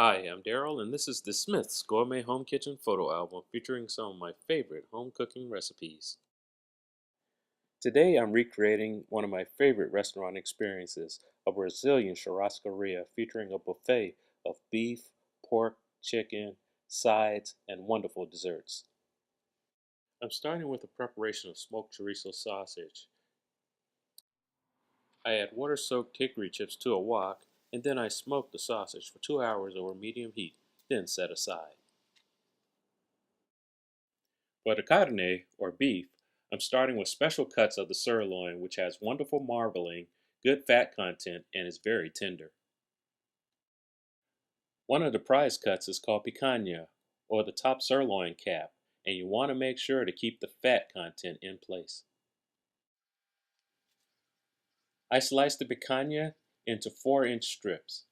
Hi, I'm Daryl, and this is the Smith's Gourmet Home Kitchen photo album featuring some of my favorite home cooking recipes. Today I'm recreating one of my favorite restaurant experiences, a Brazilian churrascaria featuring a buffet of beef, pork, chicken, sides, and wonderful desserts. I'm starting with the preparation of smoked chorizo sausage. I add water-soaked hickory chips to a wok, and then I smoke the sausage for 2 hours over medium heat, then set aside. For the carne, or beef, I'm starting with special cuts of the sirloin, which has wonderful marbling, good fat content, and is very tender. One of the prize cuts is called picahna, or the top sirloin cap, and you want to make sure to keep the fat content in place. I slice the picahna into 4-inch strips.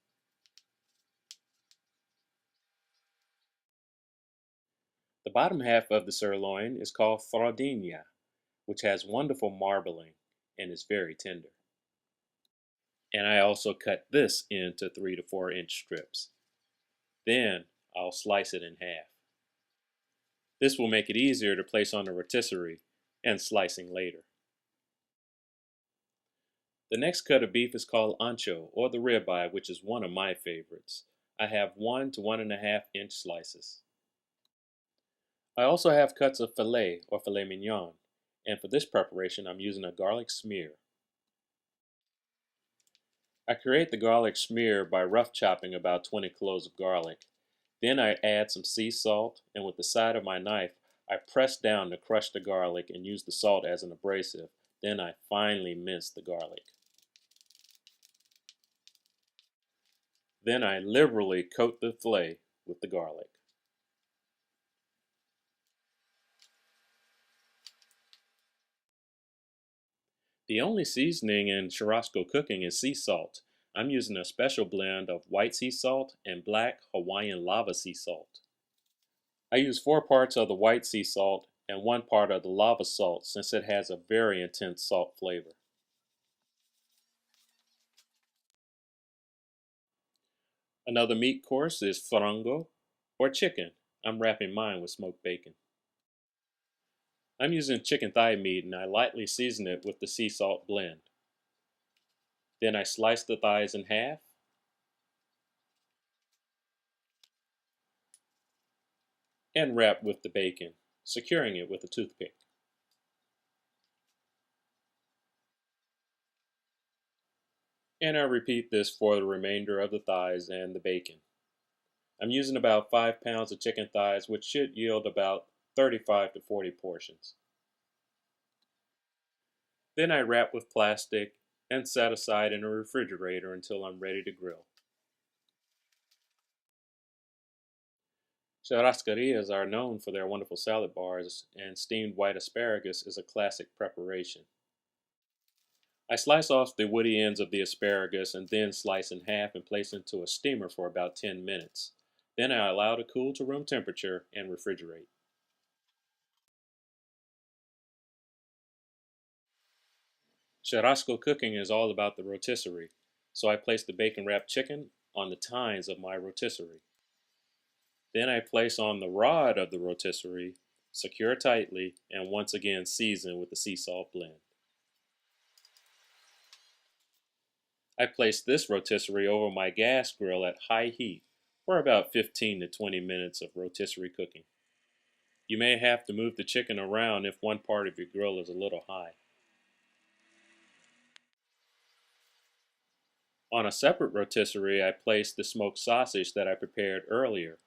The bottom half of the sirloin is called fraldihna, which has wonderful marbling and is very tender. And I also cut this into 3 to 4-inch strips. Then I'll slice it in half. This will make it easier to place on the rotisserie and slicing later. The next cut of beef is called ancho, or the ribeye, which is one of my favorites. I have 1 to 1.5-inch slices. I also have cuts of filet or filet mignon, and for this preparation I'm using a garlic smear. I create the garlic smear by rough chopping about 20 cloves of garlic. Then I add some sea salt, and with the side of my knife, I press down to crush the garlic and use the salt as an abrasive. Then I finely mince the garlic. Then I liberally coat the filet with the garlic. The only seasoning in churrasco cooking is sea salt. I'm using a special blend of white sea salt and black Hawaiian lava sea salt. I use 4 parts of the white sea salt and 1 part of the lava salt since it has a very intense salt flavor. Another meat course is frango, or chicken. I'm wrapping mine with smoked bacon. I'm using chicken thigh meat and I lightly season it with the sea salt blend. Then I slice the thighs in half and wrap with the bacon, securing it with a toothpick. And I repeat this for the remainder of the thighs and the bacon. I'm using about 5 pounds of chicken thighs, which should yield about 35 to 40 portions. Then I wrap with plastic and set aside in a refrigerator until I'm ready to grill. Churrascarias are known for their wonderful salad bars, and steamed white asparagus is a classic preparation. I slice off the woody ends of the asparagus and then slice in half and place into a steamer for about 10 minutes. Then I allow to cool to room temperature and refrigerate. Churrasco cooking is all about the rotisserie, so I place the bacon wrapped chicken on the tines of my rotisserie. Then I place on the rod of the rotisserie, secure tightly, and once again season with the sea salt blend. I place this rotisserie over my gas grill at high heat for about 15 to 20 minutes of rotisserie cooking. You may have to move the chicken around if one part of your grill is a little high. On a separate rotisserie, I place the smoked sausage that I prepared earlier.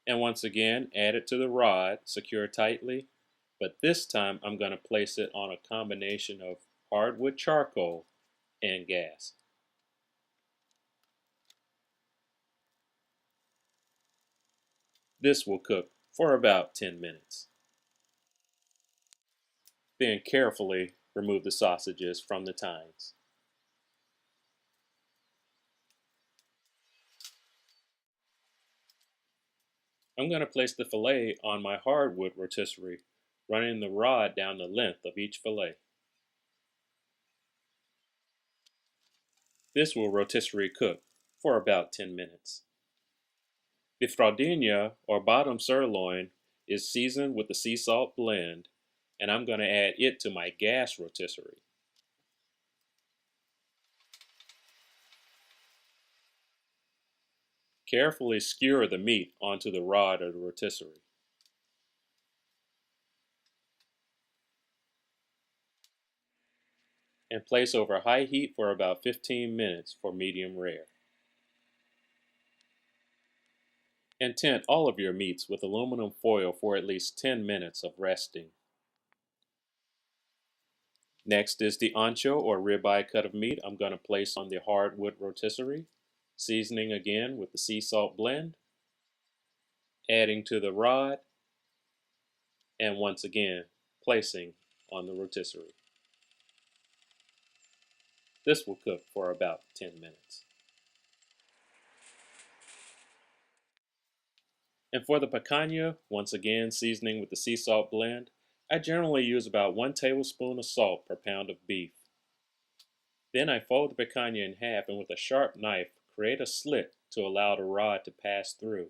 And once again, add it to the rod, secure tightly, but this time I'm going to place it on a combination of hardwood charcoal and gas. This will cook for about 10 minutes. Then carefully remove the sausages from the tines. I'm going to place the filet on my hardwood rotisserie, running the rod down the length of each filet. This will rotisserie cook for about 10 minutes. The fraldihna or bottom sirloin is seasoned with the sea salt blend, and I'm going to add it to my gas rotisserie. Carefully skewer the meat onto the rod of the rotisserie. And place over high heat for about 15 minutes for medium rare. And tent all of your meats with aluminum foil for at least 10 minutes of resting. Next is the ancho or ribeye cut of meat I'm going to place on the hardwood rotisserie, seasoning again with the sea salt blend, adding to the rod, and once again placing on the rotisserie. This will cook for about 10 minutes. And for the picahna, once again seasoning with the sea salt blend, I generally use about 1 tablespoon of salt per pound of beef. Then I fold the picahna in half and with a sharp knife create a slit to allow the rod to pass through.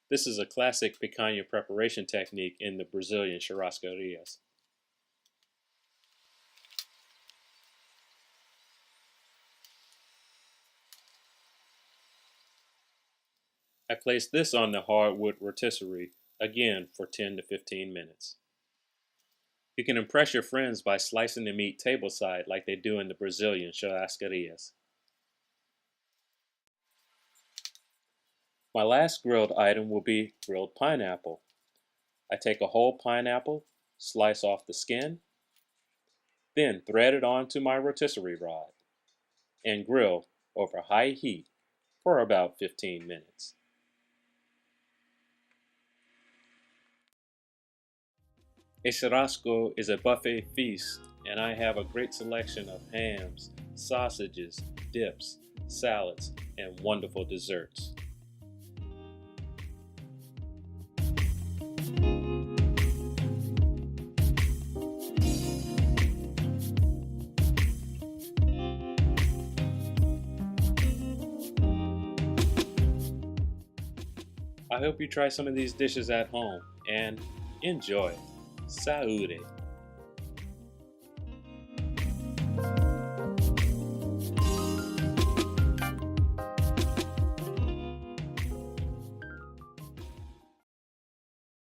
This is a classic picahna preparation technique in the Brazilian Churrascarias. I place this on the hardwood rotisserie again for 10 to 15 minutes. You can impress your friends by slicing the meat tableside like they do in the Brazilian Churrascarias. My last grilled item will be grilled pineapple. I take a whole pineapple, slice off the skin, then thread it onto my rotisserie rod, and grill over high heat for about 15 minutes. A churrasco is a buffet feast, and I have a great selection of hams, sausages, dips, salads, and wonderful desserts. I hope you try some of these dishes at home and enjoy. Saúde!